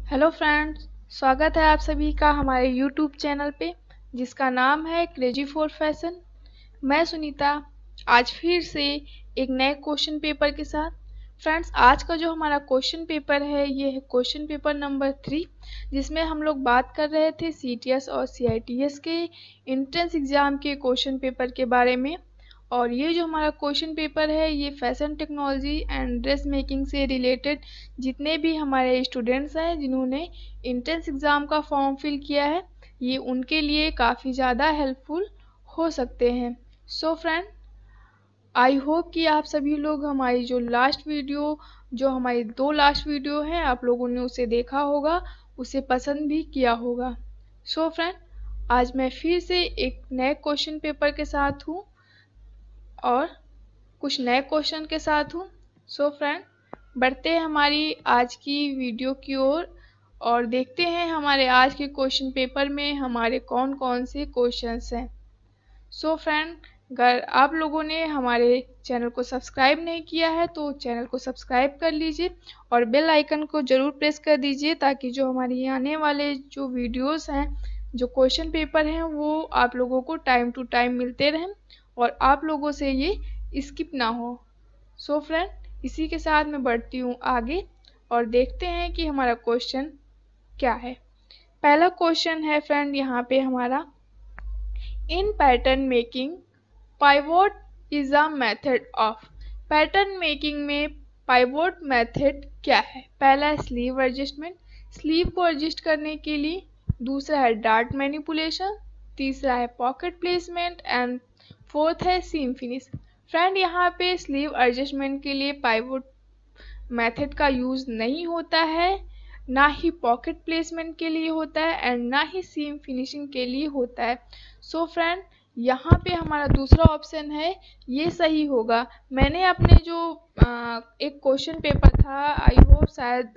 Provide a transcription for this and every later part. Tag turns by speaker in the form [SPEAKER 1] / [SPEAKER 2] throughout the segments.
[SPEAKER 1] Hello friends, स्वागत है आप सभी का हमारे यूट्यूब चैनल पे जिसका नाम है क्रेजी फॉर फैशन। मैं सुनीता आज फिर से एक नए क्वेश्चन पेपर के साथ। फ्रेंड्स, आज का जो हमारा क्वेश्चन पेपर है ये है क्वेश्चन पेपर नंबर 3, जिसमें हम लोग बात कर रहे थे CTS और CITS के एंट्रेंस एग्ज़ाम के क्वेश्चन पेपर के बारे में। और ये जो हमारा क्वेश्चन पेपर है ये fashion technology and dress making से रिलेटेड जितने भी हमारे स्टूडेंट्स हैं जिन्होंने एंट्रेंस एग्ज़ाम का फॉर्म फिल किया है ये उनके लिए काफ़ी ज़्यादा हेल्पफुल हो सकते हैं। सो फ्रेंड, आई होप कि आप सभी लोग हमारी जो हमारी 2 लास्ट वीडियो हैं आप लोगों ने उसे देखा होगा, उसे पसंद भी किया होगा। सो फ्रेंड, आज मैं फिर से एक नए क्वेश्चन पेपर के साथ हूँ और कुछ नए क्वेश्चन के साथ हूँ। सो फ्रेंड, बढ़ते हैं हमारी आज की वीडियो की ओर और देखते हैं हमारे आज के क्वेश्चन पेपर में हमारे कौन कौन से क्वेश्चंस हैं। सो फ्रेंड, अगर आप लोगों ने हमारे चैनल को सब्सक्राइब नहीं किया है तो चैनल को सब्सक्राइब कर लीजिए और बेल आइकन को ज़रूर प्रेस कर दीजिए ताकि जो हमारी आने वाले जो वीडियोस हैं, जो क्वेश्चन पेपर हैं वो आप लोगों को टाइम टू टाइम मिलते रहें और आप लोगों से ये स्किप ना हो। सो फ्रेंड, इसी के साथ मैं बढ़ती हूँ आगे और देखते हैं कि हमारा क्वेश्चन क्या है। पहला क्वेश्चन है फ्रेंड यहाँ पे हमारा, in pattern making pivot is a method of. Pattern making में पाइवोट मेथड क्या है? पहला है स्लीव एडजस्टमेंट, स्लीव को एडजस्ट करने के लिए। दूसरा है डार्ट मैनिपुलेशन। तीसरा है पॉकेट प्लेसमेंट एंड फोर्थ है सीम फिनिश। फ्रेंड, यहाँ पे स्लीव एडजस्टमेंट के लिए पाइवोट मेथड का यूज़ नहीं होता है, ना ही पॉकेट प्लेसमेंट के लिए होता है एंड ना ही सीम फिनिशिंग के लिए होता है। सो फ्रेंड, यहाँ पे हमारा दूसरा ऑप्शन है ये सही होगा। मैंने अपने जो एक क्वेश्चन पेपर था, आई होप शायद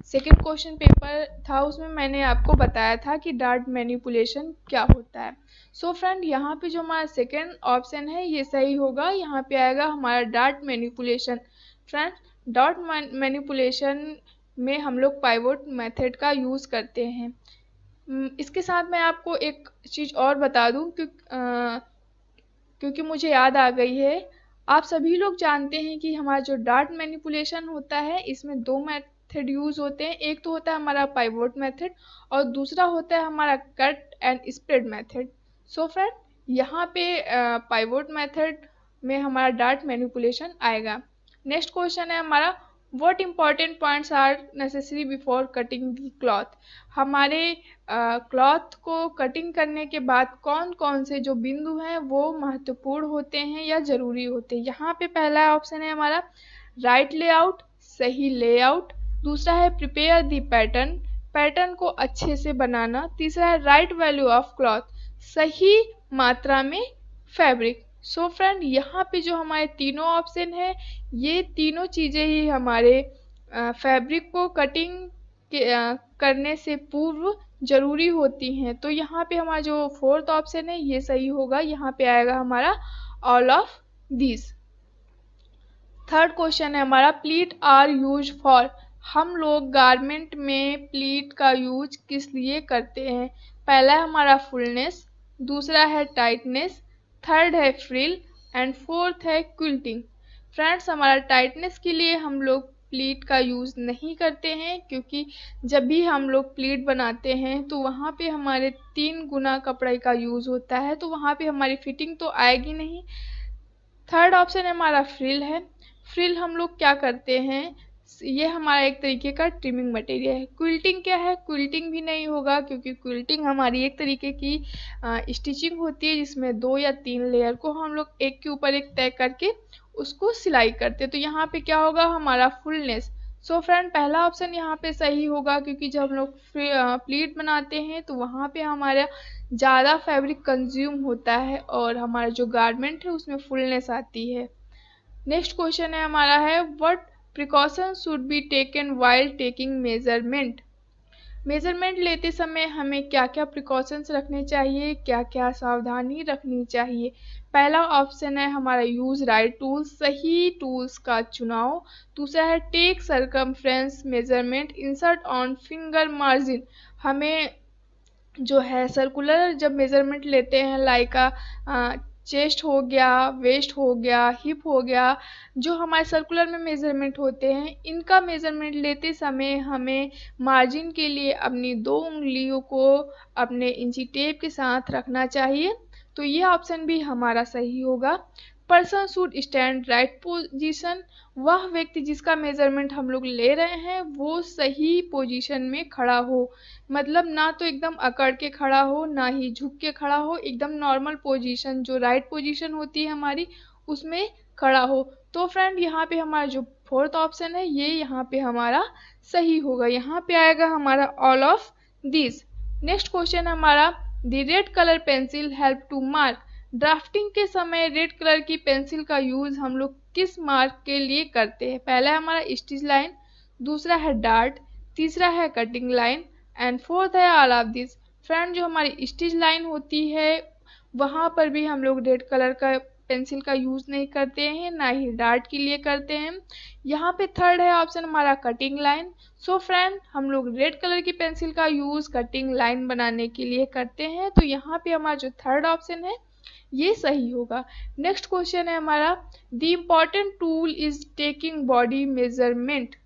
[SPEAKER 1] सेकंड क्वेश्चन पेपर था, उसमें मैंने आपको बताया था कि डार्ट मैनिपुलेशन क्या होता है। सो फ्रेंड, यहाँ पे जो हमारा सेकंड ऑप्शन है ये सही होगा। यहाँ पे आएगा हमारा dart manipulation. Friend, dart manipulation में हम लोग पाइवोट मेथड का यूज़ करते हैं। इसके साथ मैं आपको एक चीज़ और बता दूं क्योंकि मुझे याद आ गई है। आप सभी लोग जानते हैं कि हमारा जो डार्ट मैनिपुलेशन होता है इसमें 2 मेथड यूज़ होते हैं। एक तो होता है हमारा पाइवोट मेथड और दूसरा होता है हमारा cut and spread method. So friend, यहाँ पे पाइवोट मेथड में हमारा डार्ट मैनिपुलेशन आएगा। नेक्स्ट क्वेश्चन है हमारा, what important points are necessary before cutting the cloth. हमारे क्लॉथ को कटिंग करने के बाद कौन कौन से जो बिंदु हैं वो महत्वपूर्ण होते हैं या ज़रूरी होते हैं। यहाँ पे पहला ऑप्शन है हमारा राइट लेआउट, सही लेआउट। दूसरा है प्रिपेयर दी पैटर्न, पैटर्न को अच्छे से बनाना। तीसरा है राइट वैल्यू ऑफ क्लॉथ, सही मात्रा में फैब्रिक। सो फ्रेंड, यहाँ पे जो हमारे तीनों ऑप्शन है ये तीनों चीज़ें ही हमारे फैब्रिक को कटिंग करने से पूर्व जरूरी होती हैं। तो यहाँ पे हमारा जो फोर्थ ऑप्शन है ये सही होगा। यहाँ पे आएगा हमारा all of this. Third question है हमारा, प्लीट आर यूज फॉर। हम लोग गारमेंट में प्लीट का यूज किस लिए करते हैं? पहला है हमारा फुलनेस, दूसरा है टाइटनेस, थर्ड है फ्रिल एंड फोर्थ है क्विल्टिंग। फ्रेंड्स, हमारा टाइटनेस के लिए हम लोग प्लीट का यूज़ नहीं करते हैं क्योंकि जब भी हम लोग प्लीट बनाते हैं तो वहाँ पे हमारे 3 गुना कपड़े का यूज़ होता है, तो वहाँ पे हमारी फिटिंग तो आएगी नहीं। थर्ड ऑप्शन हमारा फ्रिल है। फ्रिल हम लोग क्या करते हैं, ये हमारा एक तरीके का ट्रिमिंग मटेरियल है। क्विल्टिंग क्या है? क्विल्टिंग भी नहीं होगा क्योंकि क्विल्टिंग हमारी एक तरीके की स्टिचिंग होती है जिसमें 2 या 3 लेयर को हम लोग एक के ऊपर एक तय करके उसको सिलाई करते हैं। तो यहाँ पे क्या होगा हमारा फुलनेस। सो फ्रेंड, पहला ऑप्शन यहाँ पे सही होगा क्योंकि जब हम लोग प्लीट बनाते हैं तो वहाँ पे हमारा ज़्यादा फैब्रिक कंज्यूम होता है और हमारा जो गारमेंट है उसमें फुलनेस आती है। नेक्स्ट क्वेश्चन है हमारा है, what precaution should be taken while taking measurement. Measurement लेते समय हमें क्या क्या प्रिकॉशंस रखने चाहिए, क्या क्या सावधानी रखनी चाहिए? पहला ऑप्शन है हमारा यूज राइट टूल्स, सही टूल्स का चुनाव। दूसरा है take circumference measurement, insert on finger margin, हमें जो है सर्कुलर जब मेजरमेंट लेते हैं लाइक चेस्ट हो गया, वेस्ट हो गया, हिप हो गया, जो हमारे सर्कुलर में मेजरमेंट होते हैं, इनका मेजरमेंट लेते समय हमें मार्जिन के लिए अपनी 2 उंगलियों को अपने इंची टेप के साथ रखना चाहिए। तो ये ऑप्शन भी हमारा सही होगा। Person should stand right position, वह व्यक्ति जिसका मेजरमेंट हम लोग ले रहे हैं वो सही पोजीशन में खड़ा हो, मतलब ना तो एकदम अकड़ के खड़ा हो ना ही झुक के खड़ा हो, एकदम नॉर्मल पोजीशन जो राइट पोजीशन होती है हमारी उसमें खड़ा हो। तो फ्रेंड यहाँ पे हमारा जो फोर्थ ऑप्शन है ये यहाँ पे हमारा सही होगा, यहाँ पे आएगा हमारा all of this. Next question हमारा the red colour pencil help to mark, drafting के समय रेड कलर की पेंसिल का यूज हम लोग किस मार्क के लिए करते हैं? पहला है हमारा स्टिच लाइन, दूसरा है डार्ट, तीसरा है कटिंग लाइन एंड फोर्थ है ऑल ऑफ दिस। फ्रेंड जो हमारी स्टिच लाइन होती है वहाँ पर भी हम लोग रेड कलर का पेंसिल का यूज नहीं करते हैं, ना ही डार्ट के लिए करते हैं। यहाँ पे थर्ड है ऑप्शन हमारा कटिंग लाइन। सो फ्रेंड हम लोग रेड कलर की पेंसिल का यूज कटिंग लाइन बनाने के लिए करते हैं, तो यहाँ पे हमारा जो थर्ड ऑप्शन है ये सही होगा। नेक्स्ट क्वेश्चन है हमारा the important tool is taking body measurement,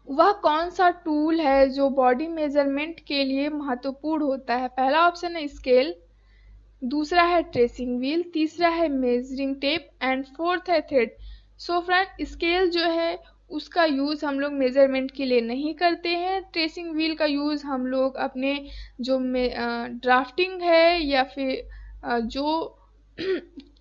[SPEAKER 1] वह कौन सा टूल है जो बॉडी मेजरमेंट के लिए महत्वपूर्ण होता है? पहला ऑप्शन है स्केल, दूसरा है ट्रेसिंग व्हील, तीसरा है मेजरिंग टेप एंड फोर्थ है थ्रेड। सो फ्रेंड स्केल जो है उसका यूज़ हम लोग मेजरमेंट के लिए नहीं करते हैं। ट्रेसिंग व्हील का यूज़ हम लोग अपने जो ड्राफ्टिंग है या फिर जो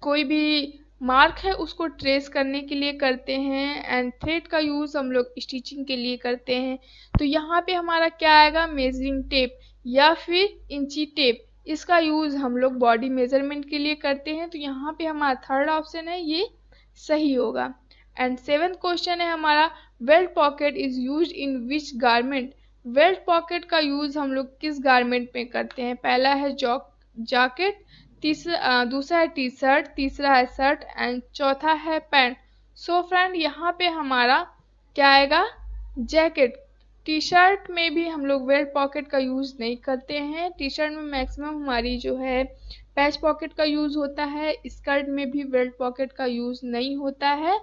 [SPEAKER 1] कोई भी मार्क है उसको ट्रेस करने के लिए करते हैं एंड थ्रेड का यूज़ हम लोग स्टिचिंग के लिए करते हैं। तो यहाँ पे हमारा क्या आएगा मेजरिंग टेप या फिर इंची टेप, इसका यूज़ हम लोग बॉडी मेजरमेंट के लिए करते हैं। तो यहाँ पे हमारा थर्ड ऑप्शन है ये सही होगा। एंड सेवेंथ क्वेश्चन है हमारा belt pocket is used in which garment, belt pocket का यूज़ हम लोग किस गारमेंट में करते हैं? पहला है जैकेट, दूसरा है टी शर्ट, तीसरा है शर्ट एंड चौथा है पैंट। सो फ्रेंड यहाँ पे हमारा क्या आएगा जैकेट। टी शर्ट में भी हम लोग बेल्ट पॉकेट का यूज़ नहीं करते हैं, टी शर्ट में मैक्सिमम हमारी जो है पैच पॉकेट का यूज़ होता है, स्कर्ट में भी बेल्ट पॉकेट का यूज़ नहीं होता है,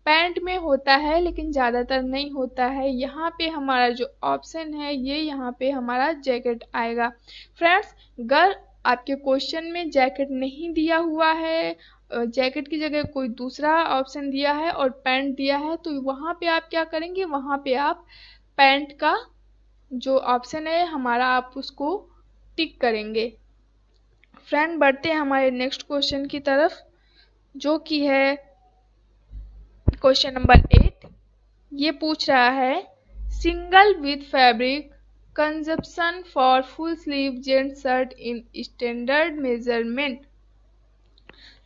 [SPEAKER 1] पैंट में होता है लेकिन ज़्यादातर नहीं होता है। यहाँ पे हमारा जो ऑप्शन है ये यहाँ पे हमारा जैकेट आएगा। फ्रेंड्स अगर आपके क्वेश्चन में जैकेट नहीं दिया हुआ है, जैकेट की जगह कोई दूसरा ऑप्शन दिया है और पैंट दिया है, तो वहाँ पे आप क्या करेंगे, वहाँ पे आप पैंट का जो ऑप्शन है हमारा आप उसको टिक करेंगे। फ्रेंड बढ़ते हैं हमारे नेक्स्ट क्वेश्चन की तरफ जो कि है क्वेश्चन नंबर 8। ये पूछ रहा है single with fabric consumption for full sleeve gents shirt in standard measurement,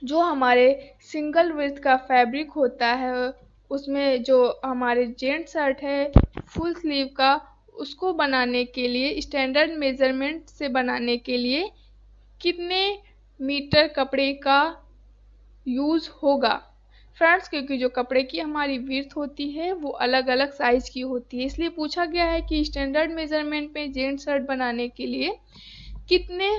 [SPEAKER 1] जो हमारे सिंगल विथ का फैब्रिक होता है उसमें जो हमारे जेंट शर्ट है फुल स्लीव का उसको बनाने के लिए स्टैंडर्ड मेजरमेंट से बनाने के लिए कितने मीटर कपड़े का यूज़ होगा? फ्रेंड्स क्योंकि जो कपड़े की हमारी विड्थ होती है वो अलग अलग साइज की होती है, इसलिए पूछा गया है कि स्टैंडर्ड मेजरमेंट में जेंट शर्ट बनाने के लिए कितने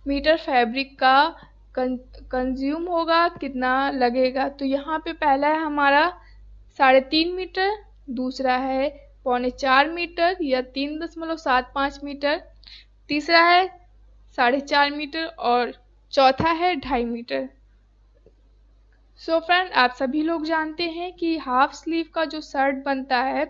[SPEAKER 1] मीटर फैब्रिक का कंज्यूम होगा, कितना लगेगा। तो यहाँ पे पहला है हमारा 3.5 मीटर, दूसरा है 3.25 मीटर या 3.75 मीटर, तीसरा है 4.5 मीटर और चौथा है 2.5 मीटर। सो फ्रेंड आप सभी लोग जानते हैं कि हाफ स्लीव का जो शर्ट बनता है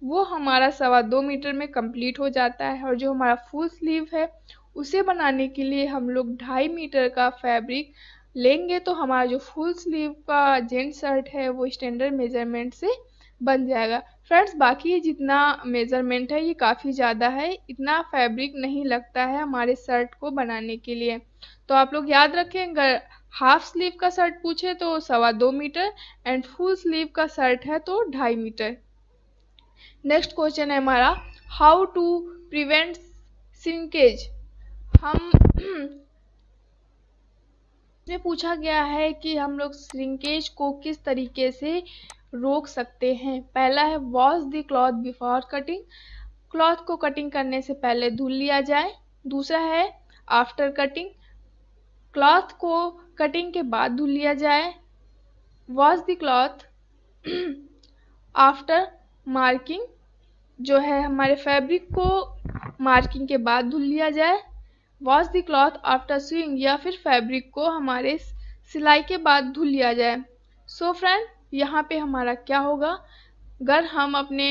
[SPEAKER 1] वो हमारा 2.25 मीटर में कंप्लीट हो जाता है और जो हमारा फुल स्लीव है उसे बनाने के लिए हम लोग 2.5 मीटर का फैब्रिक लेंगे, तो हमारा जो फुल स्लीव का जेंट शर्ट है वो स्टैंडर्ड मेजरमेंट से बन जाएगा। फ्रेंड्स बाकी जितना मेजरमेंट है ये काफ़ी ज़्यादा है, इतना फैब्रिक नहीं लगता है हमारे शर्ट को बनाने के लिए। तो आप लोग याद रखें अगर हाफ स्लीव का शर्ट पूछे तो 2.25 मीटर एंड फुल स्लीव का शर्ट है तो 2.5 मीटर। नेक्स्ट क्वेश्चन है हमारा हाउ टू प्रिवेंट श्रिंकेज, हम इसमें पूछा गया है कि हम लोग श्रिंकेज को किस तरीके से रोक सकते हैं। पहला है wash the cloth before cutting, cloth को कटिंग करने से पहले धुल लिया जाए। दूसरा है आफ्टर कटिंग, क्लॉथ को कटिंग के बाद धुल लिया जाए। Wash the cloth after marking, जो है हमारे फैब्रिक को मार्किंग के बाद धुल लिया जाए। Wash the cloth after sewing, या फिर फैब्रिक को हमारे सिलाई के बाद धुल लिया जाए। सो फ्रेंड, यहाँ पे हमारा क्या होगा, अगर हम अपने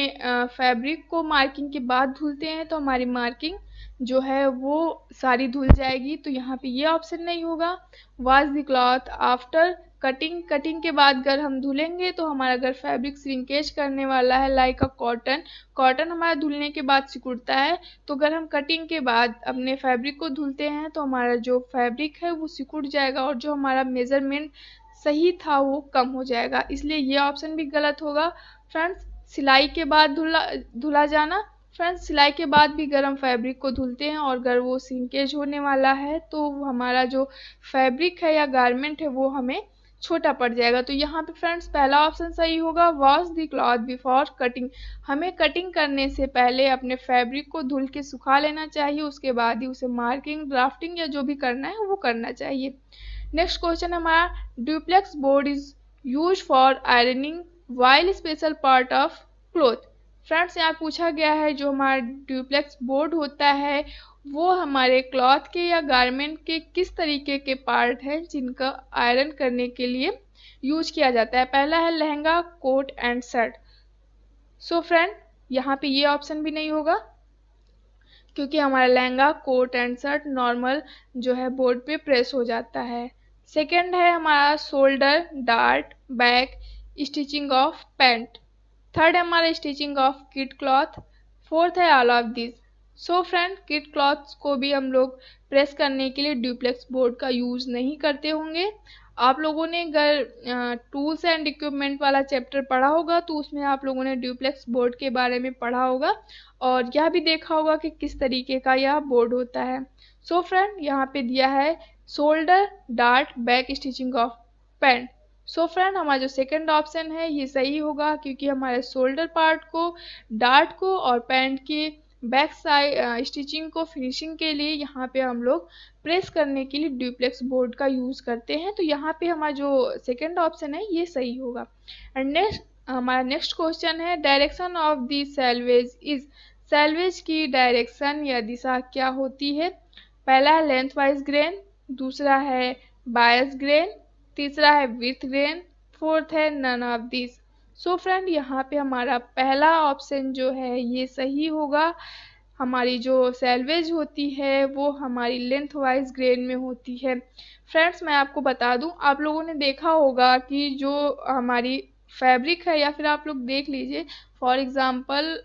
[SPEAKER 1] फैब्रिक को मार्किंग के बाद धुलते हैं तो हमारी मार्किंग जो है वो सारी धुल जाएगी, तो यहाँ पे ये ऑप्शन नहीं होगा। Wash the cloth after cutting, cutting के बाद अगर हम धुलेंगे तो हमारा अगर फैब्रिक श्रिंकेज करने वाला है लाइक अ कॉटन, कॉटन हमारा धुलने के बाद सिकुड़ता है, तो अगर हम कटिंग के बाद अपने फैब्रिक को धुलते हैं तो हमारा जो फैब्रिक है वो सिकुड़ जाएगा और जो हमारा मेजरमेंट सही था वो कम हो जाएगा, इसलिए ये ऑप्शन भी गलत होगा। फ्रेंड्स, सिलाई के बाद धुला जाना, फ्रेंड्स सिलाई के बाद भी अगर हम फैब्रिक को धुलते हैं और अगर वो श्रिंकेज होने वाला है तो हमारा जो फैब्रिक है या गारमेंट है वो हमें छोटा पड़ जाएगा। तो यहाँ पे फ्रेंड्स पहला ऑप्शन सही होगा, wash the cloth before cutting. हमें कटिंग करने से पहले अपने फैब्रिक को धुल के सुखा लेना चाहिए, उसके बाद ही उसे मार्किंग, ड्राफ्टिंग या जो भी करना है वो करना चाहिए। नेक्स्ट क्वेश्चन हमारा, duplex board is use for ironing while special part of cloth. Friends, यहाँ पूछा गया है जो हमारा ड्यूप्लेक्स बोर्ड होता है वो हमारे क्लॉथ के या गारमेंट के किस तरीके के पार्ट हैं जिनका आयरन करने के लिए यूज किया जाता है। पहला है lehenga, coat and shirt. So friend, यहाँ पे ये ऑप्शन भी नहीं होगा क्योंकि हमारा lehenga, coat and shirt normal जो है बोर्ड पे प्रेस हो जाता है। सेकेंड है हमारा shoulder, dart, back, stitching of pant. Third है हमारा stitching of kid cloth. Fourth है all of this. So friend, kid cloths को भी हम लोग प्रेस करने के लिए ड्यूप्लेक्स बोर्ड का यूज़ नहीं करते होंगे। आप लोगों ने अगर टूल्स एंड इक्विपमेंट वाला चैप्टर पढ़ा होगा तो उसमें आप लोगों ने ड्यूप्लेक्स बोर्ड के बारे में पढ़ा होगा और यह भी देखा होगा कि किस तरीके का यह बोर्ड होता है। सो फ्रेंड, यहाँ पे दिया है shoulder, dart, back, stitching of pant. So friend, हमारा जो सेकंड ऑप्शन है ये सही होगा क्योंकि हमारे शोल्डर पार्ट को, डार्ट को और पैंट के बैक साइड स्टिचिंग को फिनिशिंग के लिए यहाँ पे हम लोग प्रेस करने के लिए ड्यूप्लेक्स बोर्ड का यूज़ करते हैं, तो यहाँ पे हमारा जो सेकंड ऑप्शन है ये सही होगा। एंड नेक्स्ट हमारा नेक्स्ट क्वेश्चन है, direction of the salvage is, salvage की डायरेक्शन या दिशा क्या होती है। पहला है लेंथ वाइज ग्रेन, दूसरा है बायस ग्रेन, तीसरा है विड्थ ग्रेन, फोर्थ है none of this. So friend, यहाँ पे हमारा पहला ऑप्शन जो है ये सही होगा। हमारी जो सेल्वेज होती है वो हमारी लेंथ वाइज ग्रेन में होती है। फ्रेंड्स, मैं आपको बता दूं, आप लोगों ने देखा होगा कि जो हमारी फैब्रिक है या फिर आप लोग देख लीजिए फॉर एग्जांपल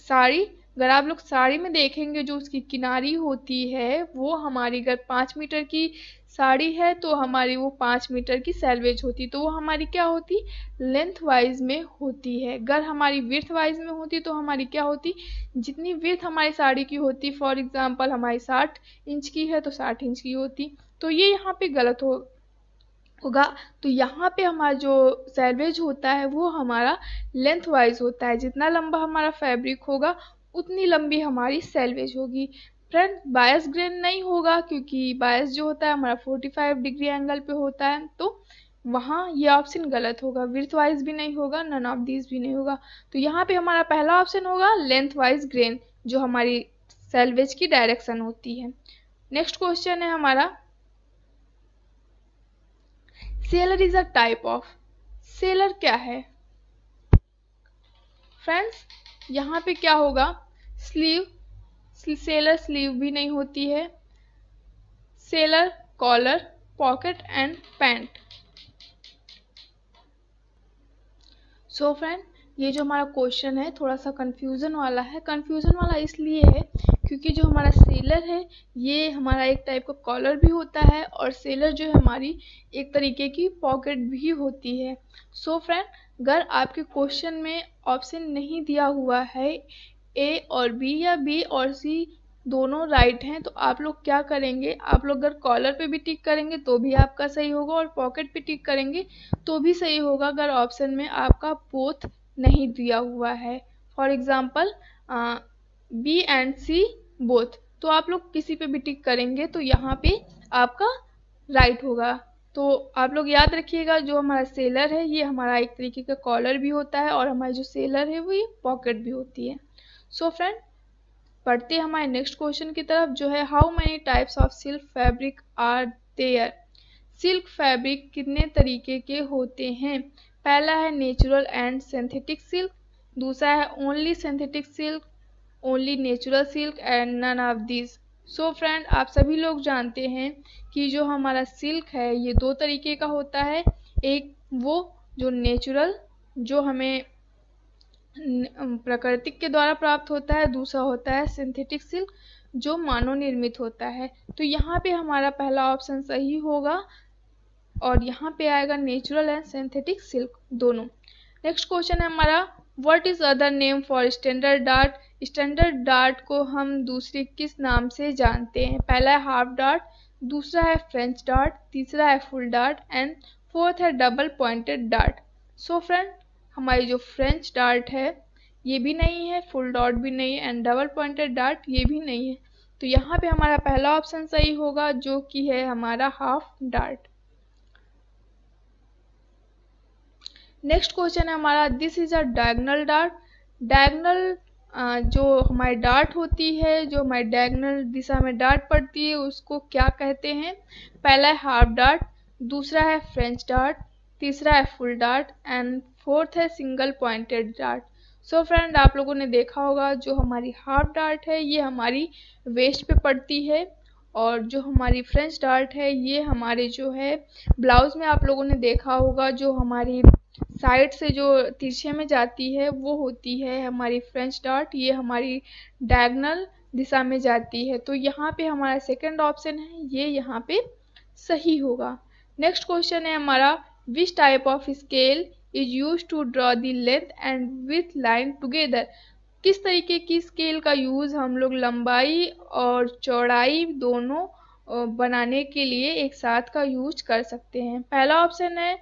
[SPEAKER 1] साड़ी, अगर आप लोग साड़ी में देखेंगे जो उसकी किनारी होती है वो हमारी अगर 5 मीटर की साड़ी है तो हमारी वो 5 मीटर की सेल्वेज होती, तो वो हमारी क्या होती, लेंथ वाइज में होती है। अगर हमारी विड्थ वाइज में होती तो हमारी क्या होती, जितनी विड्थ हमारी साड़ी की होती, फॉर एग्जांपल हमारी 60 इंच की है तो 60 इंच की होती, तो ये यहाँ पे गलत होगा। तो यहाँ पे हमारा जो सेल्वेज होता है वो हमारा लेंथ वाइज होता है, जितना लंबा हमारा फैब्रिक होगा उतनी लंबी हमारी सेल्वेज होगी। फ्रेंड, बायस ग्रेन नहीं होगा क्योंकि बायस जो होता है हमारा 45 डिग्री एंगल पे होता है, तो वहाँ ये ऑप्शन गलत होगा। विड्थ वाइज भी नहीं होगा, नन ऑफ दिस भी नहीं होगा, तो यहाँ पे हमारा पहला ऑप्शन होगा लेंथ वाइज ग्रेन, जो हमारी सेल्वेज की डायरेक्शन होती है। नेक्स्ट क्वेश्चन है हमारा, seller is a type of, seller क्या है। फ्रेंड्स, यहाँ पे क्या होगा, स्लीव, सेलर स्लीव भी नहीं होती है, sailor collar, pocket and pant. So friend, ये जो हमारा क्वेश्चन है थोड़ा सा कंफ्यूजन वाला है। कंफ्यूजन वाला इसलिए है क्योंकि जो हमारा सेलर है ये हमारा एक टाइप का कॉलर भी होता है और सेलर जो है हमारी एक तरीके की पॉकेट भी होती है। सो फ्रेंड, अगर आपके क्वेश्चन में ऑप्शन नहीं दिया हुआ है ए और बी या बी और सी दोनों राइट हैं। तो आप लोग क्या करेंगे, आप लोग अगर कॉलर पे भी टिक करेंगे तो भी आपका सही होगा और पॉकेट पे टिक करेंगे तो भी सही होगा, अगर ऑप्शन में आपका बोथ नहीं दिया हुआ है। For example B and C both, तो आप लोग किसी पे भी टिक करेंगे तो यहाँ पे आपका राइट होगा। तो आप लोग याद रखिएगा, जो हमारा सेलर है ये हमारा एक तरीके का कॉलर भी होता है और हमारी जो सेलर है वो ये पॉकेट भी होती है। सो फ्रेंड, पढ़ते हैं हमारे नेक्स्ट क्वेश्चन की तरफ, जो है how many types of silk fabric are there. Silk fabric कितने तरीके के होते हैं। पहला है नेचुरल एंड सिंथेटिक सिल्क, दूसरा है only synthetic silk, only natural silk and none of this. So friend, आप सभी लोग जानते हैं कि जो हमारा सिल्क है ये दो तरीके का होता है। एक वो जो नेचुरल, जो हमें प्राकृतिक के द्वारा प्राप्त होता है, दूसरा होता है सिंथेटिक सिल्क जो मानव निर्मित होता है। तो यहाँ पे हमारा पहला ऑप्शन सही होगा और यहाँ पे आएगा नेचुरल एंड सिंथेटिक सिल्क दोनों। नेक्स्ट क्वेश्चन है हमारा, what is other name for standard dart. Standard dart को हम दूसरे किस नाम से जानते हैं। पहला है हाफ डार्ट, दूसरा है फ्रेंच डार्ट, तीसरा है फुल डार्ट एंड फोर्थ है double pointed dart. So friend, हमारी जो फ्रेंच डार्ट है ये भी नहीं है, फुल डार्ट भी नहीं है एंड डबल पॉइंटेड डार्ट ये भी नहीं है। तो यहाँ पे हमारा पहला ऑप्शन सही होगा जो कि है हमारा हाफ डार्ट। नेक्स्ट क्वेश्चन है हमारा, this is a diagonal dart. Diagonal जो हमारी डार्ट होती है, जो हमारी डायगोनल दिशा में डार्ट पड़ती है उसको क्या कहते हैं। पहला है हाफ डार्ट, दूसरा है फ्रेंच डार्ट, तीसरा है फुल डार्ट एंड फोर्थ है सिंगल पॉइंटेड डार्ट। सो फ्रेंड, आप लोगों ने देखा होगा जो हमारी हाफ डार्ट है ये हमारी वेस्ट पे पड़ती है और जो हमारी फ्रेंच डार्ट है ये हमारे जो है ब्लाउज में आप लोगों ने देखा होगा, जो हमारी साइड से जो तिरछे में जाती है वो होती है हमारी फ्रेंच डार्ट, ये हमारी डायगोनल दिशा में जाती है। तो यहाँ पे हमारा सेकंड ऑप्शन है ये यहाँ पे सही होगा। नेक्स्ट क्वेश्चन है हमारा, which type of scale is use to draw the length and with line together. किस तरीके की स्केल का यूज हम लोग लंबाई और चौड़ाई दोनों बनाने के लिए एक साथ का यूज कर सकते हैं। पहला ऑप्शन है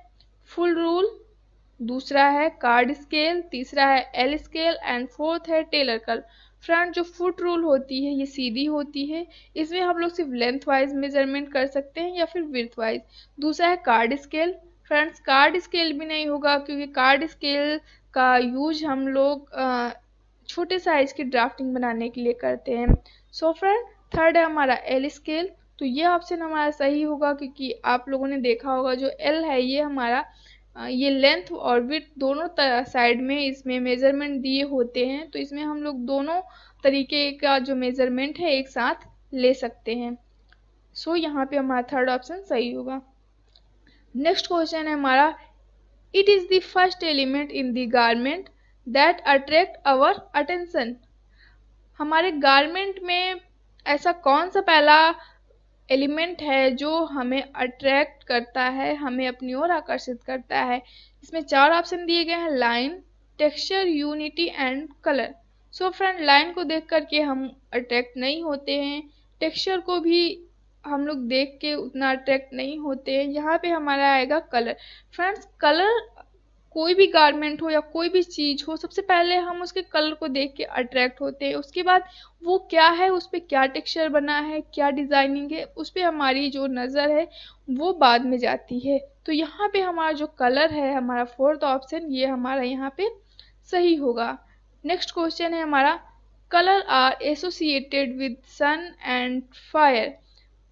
[SPEAKER 1] फुल रूल, दूसरा है कार्ड स्केल, तीसरा है एल स्केल एंड फोर्थ है टेलर कर्व। फ्रेंड, जो फुट रूल होती है ये सीधी होती है, इसमें हम लोग सिर्फ लेंथ वाइज मेजरमेंट कर सकते हैं या फिर विड्थ वाइज। दूसरा है card scale. Friends, card scale भी नहीं होगा क्योंकि कार्ड स्केल का यूज हम लोग छोटे साइज की ड्राफ्टिंग बनाने के लिए करते हैं। सो फ्रेंड, थर्ड है हमारा एल स्केल। तो ये ऑप्शन हमारा सही होगा क्योंकि आप लोगों ने देखा होगा जो एल है ये हमारा ये लेंथ और विड्थ दोनों साइड में इसमें मेजरमेंट दिए होते हैं, तो इसमें हम लोग दोनों तरीके का जो मेजरमेंट है एक साथ ले सकते हैं। सो यहाँ पे हमारा थर्ड ऑप्शन सही होगा। नेक्स्ट क्वेश्चन है हमारा, it is the first element in the garment that attract our attention. हमारे गारमेंट में ऐसा कौन सा पहला एलिमेंट है जो हमें अट्रैक्ट करता है, हमें अपनी ओर आकर्षित करता है। इसमें चार ऑप्शन दिए गए हैं, line, texture, unity and colour. So friend, line को देख करके हम अट्रैक्ट नहीं होते हैं, टेक्सचर को भी हम लोग देख के उतना अट्रैक्ट नहीं होते हैं। यहाँ पे हमारा आएगा कलर। फ्रेंड्स, कलर कोई भी गारमेंट हो या कोई भी चीज हो, सबसे पहले हम उसके कलर को देख के अट्रैक्ट होते हैं, उसके बाद वो क्या है, उस पर क्या टेक्सचर बना है, क्या डिजाइनिंग है, उस पर हमारी जो नज़र है वो बाद में जाती है। तो यहाँ पे हमारा जो कलर है, हमारा फोर्थ ऑप्शन ये हमारा यहाँ पे सही होगा। नेक्स्ट क्वेश्चन है हमारा, colour are associated with sun and fire.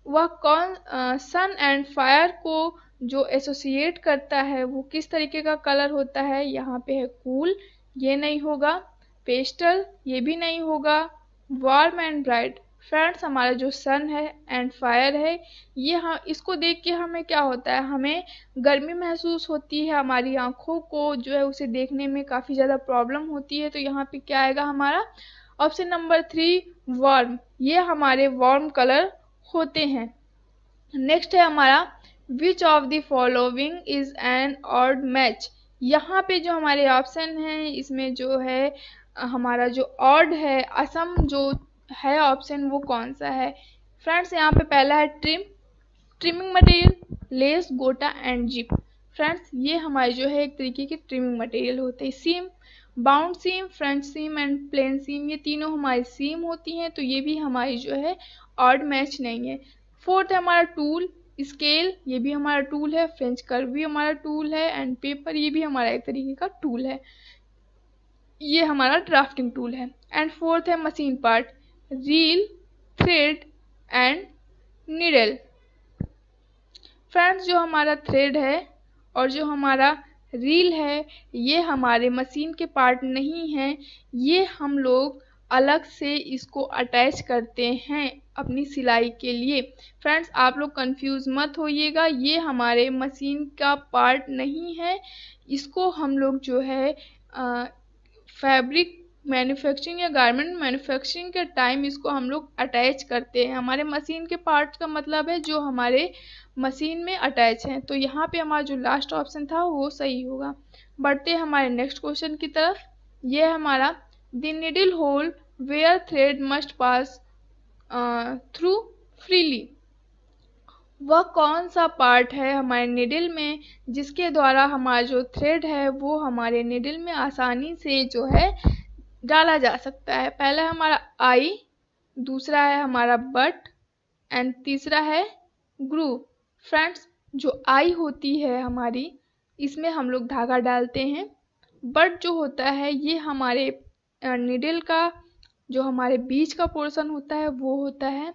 [SPEAKER 1] वह कौन सन एंड फायर को जो एसोसिएट करता है वो किस तरीके का कलर होता है। यहाँ पे है कूल, ये नहीं होगा, पेस्टल, ये भी नहीं होगा, वार्म एंड ब्राइट। फ्रेंड्स, हमारा जो सन है एंड फायर है ये इसको देख के हमें क्या होता है, हमें गर्मी महसूस होती है, हमारी आंखों को जो है उसे देखने में काफ़ी ज़्यादा प्रॉब्लम होती है। तो यहाँ पे क्या आएगा हमारा ऑप्शन नंबर 3 वार्म, ये हमारे वार्म कलर होते हैं। नेक्स्ट है हमारा, which of the following is an odd match. यहाँ पे जो हमारे ऑप्शन हैं इसमें जो है हमारा जो ऑड है, असम जो है ऑप्शन वो कौन सा है? फ्रेंड्स यहाँ पे पहला है ट्रिमिंग मटेरियल, लेस, गोटा एंड जिप। फ्रेंड्स ये हमारे जो है एक तरीके के ट्रिमिंग मटेरियल होते हैं। Seam, bound seam, front seam and plain seam, ये तीनों हमारी सीम होती हैं, तो ये भी हमारी जो है ऑड मैच नहीं है। फोर्थ है हमारा टूल, स्केल, ये भी हमारा टूल है। फ्रेंच कर्व भी हमारा टूल है। एंड पेपर, ये भी हमारा एक तरीके का टूल है, ये हमारा ड्राफ्टिंग टूल है। एंड फोर्थ है machine part, reel, thread and needle. Friends जो हमारा थ्रेड है और जो हमारा रील है, ये हमारे मशीन के पार्ट नहीं हैं, ये हम लोग अलग से इसको अटैच करते हैं अपनी सिलाई के लिए। फ्रेंड्स आप लोग कंफ्यूज मत होइएगा, ये हमारे मशीन का पार्ट नहीं है, इसको हम लोग जो है फैब्रिक मैन्युफैक्चरिंग या गारमेंट मैन्युफैक्चरिंग के टाइम इसको हम लोग अटैच करते हैं। हमारे मशीन के पार्ट्स का मतलब है जो हमारे मशीन में अटैच हैं। तो यहाँ पे हमारा जो लास्ट ऑप्शन था वो सही होगा। बढ़ते हैं हमारे नेक्स्ट क्वेश्चन की तरफ। ये है हमारा the needle hole where thread must pass through freely. वह कौन सा पार्ट है हमारे निडल में जिसके द्वारा हमारा जो थ्रेड है वो हमारे निडल में आसानी से जो है डाला जा सकता है? पहला है हमारा आई, दूसरा है हमारा बट एंड तीसरा है ग्रूव। फ्रेंड्स जो आई होती है हमारी, इसमें हम लोग धागा डालते हैं। बट जो होता है ये हमारे निडल का जो हमारे बीच का पोर्शन होता है वो होता है।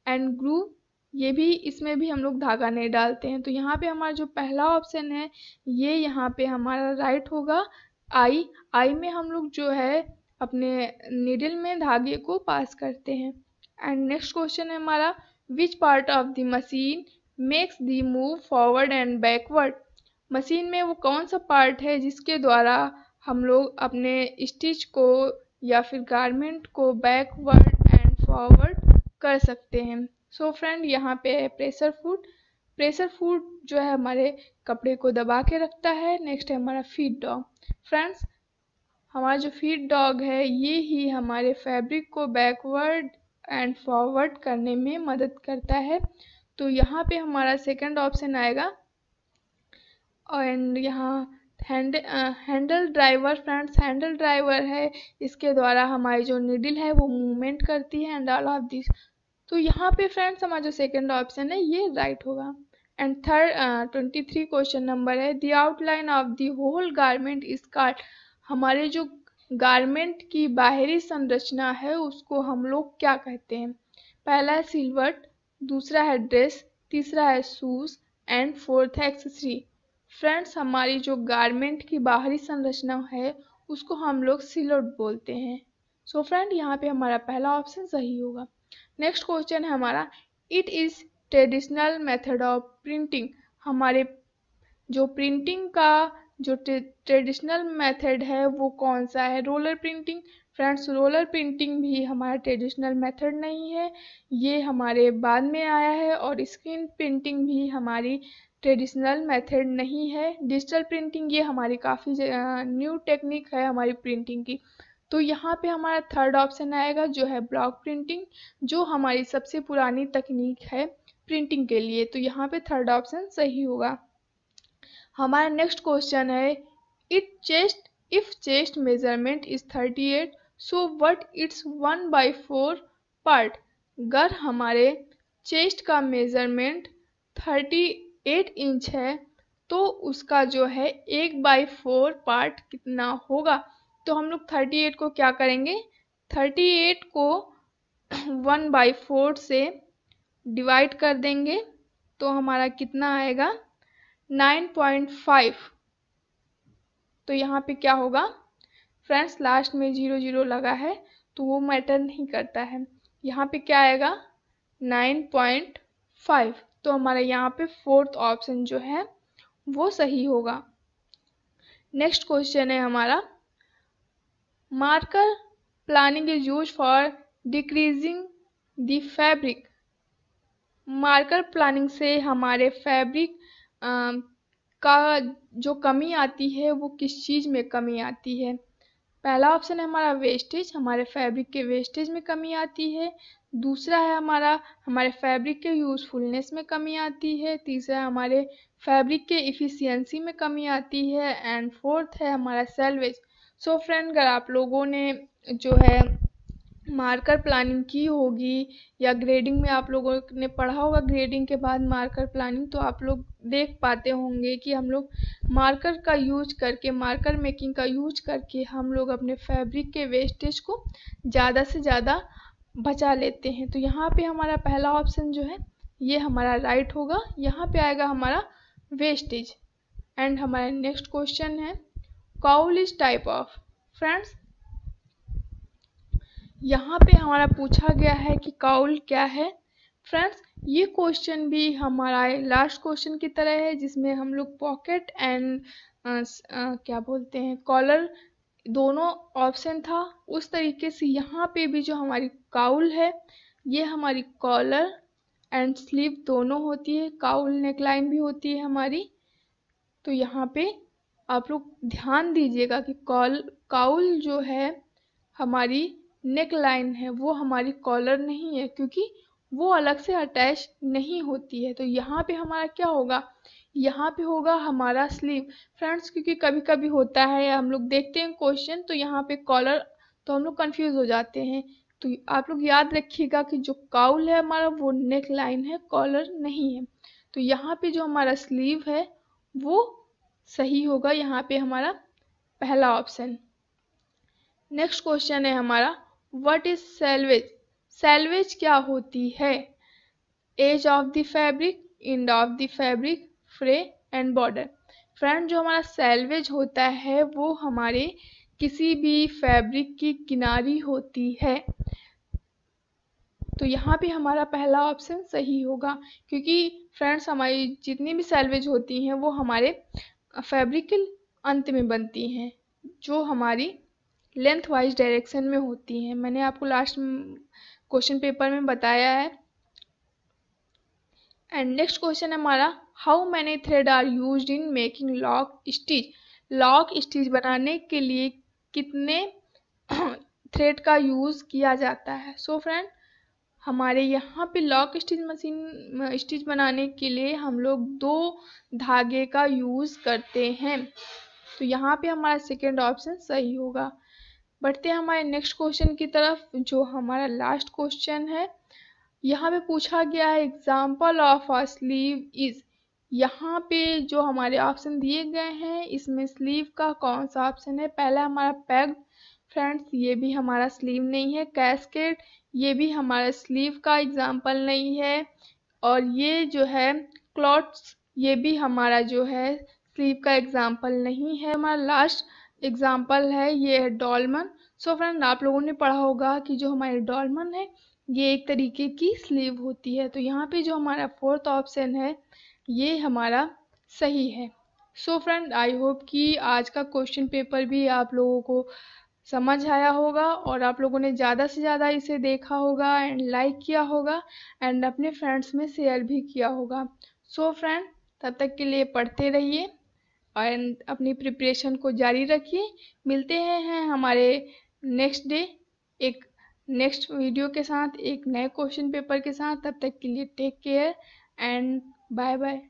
[SPEAKER 1] एंड ग्रूव, ये भी, इसमें भी हम लोग धागा नहीं डालते हैं। तो यहाँ पे हमारा जो पहला ऑप्शन है ये यहाँ पे हमारा राइट होगा। आई में हम लोग जो है अपने नीडल में धागे को पास करते हैं। एंड नेक्स्ट क्वेश्चन है हमारा which part of the machine makes the move forward and backward. Machine में वो कौन सा पार्ट है जिसके द्वारा हम लोग अपने स्टिच को या फिर गारमेंट को बैकवर्ड एंड फॉरवर्ड कर सकते हैं? सो फ्रेंड यहाँ पे है प्रेशर फुट। प्रेशर फुट जो है हमारे कपड़े को दबा के रखता है। नेक्स्ट है हमारा फीड डॉग। फ्रेंड्स हमारा जो फीड डॉग है ये ही हमारे फैब्रिक को बैकवर्ड एंड फॉरवर्ड करने में मदद करता है। तो यहाँ पे हमारा सेकंड ऑप्शन आएगा। एंड यहाँ handle driver. Friends handle driver है, इसके द्वारा हमारी जो नीडल है वो मूवमेंट करती है एंड ऑल ऑफ दिस। तो यहाँ पे फ्रेंड्स हमारा जो सेकंड ऑप्शन है ये राइट होगा। एंड थर्ड 23 क्वेश्चन नंबर है the outline of the whole garment is called. हमारे जो गारमेंट की बाहरी संरचना है उसको हम लोग क्या कहते हैं? पहला है सिलवट, दूसरा है ड्रेस, तीसरा है शूज एंड फोर्थ है एक्सेसरी। फ्रेंड्स हमारी जो गारमेंट की बाहरी संरचना है उसको हम लोग सिलवट बोलते हैं। सो फ्रेंड यहाँ पे हमारा पहला ऑप्शन सही होगा। नेक्स्ट क्वेश्चन है हमारा it is traditional method of printing. हमारे जो प्रिंटिंग का जो ट्रेडिशनल मेथड है वो कौन सा है? Roller printing. Friends roller printing भी हमारा ट्रेडिशनल मेथड नहीं है, ये हमारे बाद में आया है। और स्क्रीन प्रिंटिंग भी हमारी ट्रेडिशनल मेथड नहीं है। डिजिटल प्रिंटिंग ये हमारी काफ़ी न्यू टेक्निक है हमारी प्रिंटिंग की। तो यहाँ पे हमारा थर्ड ऑप्शन आएगा जो है ब्लॉक प्रिंटिंग, जो हमारी सबसे पुरानी तकनीक है प्रिंटिंग के लिए। तो यहाँ पे थर्ड ऑप्शन सही होगा। हमारा नेक्स्ट क्वेश्चन है if chest measurement is 38 so what it's 1/4 part. अगर हमारे चेस्ट का मेजरमेंट 38 इंच है तो उसका जो है 1/4 पार्ट कितना होगा? तो हम लोग 38 को क्या करेंगे? 38 को 1/4 से डिवाइड कर देंगे तो हमारा कितना आएगा? 9.5। तो यहाँ पे क्या होगा फ्रेंड्स, लास्ट में 0 लगा है तो वो मैटर नहीं करता है। यहाँ पे क्या आएगा? 9.5। तो हमारा यहाँ पे फोर्थ ऑप्शन जो है वो सही होगा। नेक्स्ट क्वेश्चन है हमारा marker planning is use for decreasing the fabric. Marker planning से हमारे फैब्रिक का जो कमी आती है वो किस चीज़ में कमी आती है? पहला ऑप्शन है हमारा वेस्टेज, हमारे फैब्रिक के वेस्टेज में कमी आती है। दूसरा है हमारे फैब्रिक के यूज़फुलनेस में कमी आती है। तीसरा है हमारे फैब्रिक के इफ़िशियंसी में कमी आती है। एंड फोर्थ है हमारा सेल्वेज। सो फ्रेंड, अगर आप लोगों ने जो है मार्कर प्लानिंग की होगी या ग्रेडिंग में आप लोगों ने पढ़ा होगा ग्रेडिंग के बाद मार्कर प्लानिंग, तो आप लोग देख पाते होंगे कि हम लोग मार्कर का यूज करके, मार्कर मेकिंग का यूज करके हम लोग अपने फैब्रिक के वेस्टेज को ज़्यादा से ज़्यादा बचा लेते हैं। तो यहाँ पे हमारा पहला ऑप्शन जो है ये हमारा राइट होगा। यहाँ पे आएगा हमारा वेस्टेज। एंड हमारा नेक्स्ट क्वेश्चन है cowl is type of. Friends, यहाँ पे हमारा पूछा गया है कि काउल क्या है। फ्रेंड्स, ये क्वेश्चन भी हमारा लास्ट क्वेश्चन की तरह है, जिसमें हम लोग पॉकेट एंड क्या बोलते हैं कॉलर दोनों ऑप्शन था। उस तरीके से यहाँ पे भी जो हमारी काउल है ये हमारी कॉलर एंड स्लीव दोनों होती है, काउल नेकलाइन भी होती है हमारी। तो यहाँ पे आप लोग ध्यान दीजिएगा कि काउल जो है हमारी नेक लाइन है वो हमारी कॉलर नहीं है, क्योंकि वो अलग से अटैच नहीं होती है। तो यहाँ पे हमारा क्या होगा, यहाँ पे होगा हमारा स्लीव। फ्रेंड्स, क्योंकि कभी कभी होता है हम लोग देखते हैं क्वेश्चन तो यहाँ पे कॉलर तो हम लोग कंफ्यूज हो जाते हैं। तो आप लोग याद रखिएगा कि जो काउल है हमारा वो नेक लाइन है, कॉलर नहीं है। तो यहाँ पे जो हमारा स्लीव है वो सही होगा, यहाँ पे हमारा पहला ऑप्शन। नेक्स्ट क्वेश्चन है हमारा व्हाट इज सेल्वेज। सेल्वेज क्या होती है। Edge of the fabric, end of the fabric, fray and border. Friend, जो हमारा सेल्वेज होता है वो हमारे किसी भी फैब्रिक की किनारी होती है। तो यहाँ पे हमारा पहला ऑप्शन सही होगा, क्योंकि फ्रेंड्स हमारी जितनी भी सेल्वेज होती हैं वो हमारे फैब्रिक के अंत में बनती हैं, जो हमारी लेंथ वाइज डायरेक्शन में होती हैं। मैंने आपको लास्ट क्वेश्चन पेपर में बताया है। एंड नेक्स्ट क्वेश्चन है हमारा how many thread are used in making lock stitch. Lock stitch बनाने के लिए कितने थ्रेड का यूज़ किया जाता है। सो फ्रेंड, हमारे यहाँ पे लॉक स्टिच बनाने के लिए हम लोग 2 धागे का यूज़ करते हैं। तो यहाँ पे हमारा सेकेंड ऑप्शन सही होगा। बढ़ते हैं हमारे नेक्स्ट क्वेश्चन की तरफ, जो हमारा लास्ट क्वेश्चन है। यहाँ पे पूछा गया है example of a sleeve is. यहाँ पे जो हमारे ऑप्शन दिए गए हैं इसमें स्लीव का कौन सा ऑप्शन है। पहला हमारा पैग्ड। फ्रेंड्स, ये भी हमारा स्लीव नहीं है। कैस्केड, ये भी हमारा स्लीव का एग्जाम्पल नहीं है। और ये जो है क्लॉथ्स, ये भी हमारा जो है स्लीव का एग्जाम्पल नहीं है। हमारा लास्ट एग्जाम्पल है ये है डॉलमन। सो फ्रेंड, आप लोगों ने पढ़ा होगा कि जो हमारी डॉलमन है ये एक तरीके की स्लीव होती है। तो यहाँ पे जो हमारा फोर्थ ऑप्शन है ये हमारा सही है। सो फ्रेंड, आई होप कि आज का क्वेश्चन पेपर भी आप लोगों को समझ आया होगा और आप लोगों ने ज़्यादा से ज़्यादा इसे देखा होगा एंड लाइक किया होगा एंड अपने फ्रेंड्स में शेयर भी किया होगा। सो फ्रेंड, तब तक के लिए पढ़ते रहिए और अपनी प्रिपरेशन को जारी रखिए। मिलते हैं हमारे नेक्स्ट डे एक नेक्स्ट वीडियो के साथ, एक नए क्वेश्चन पेपर के साथ। तब तक के लिए take care and bye bye.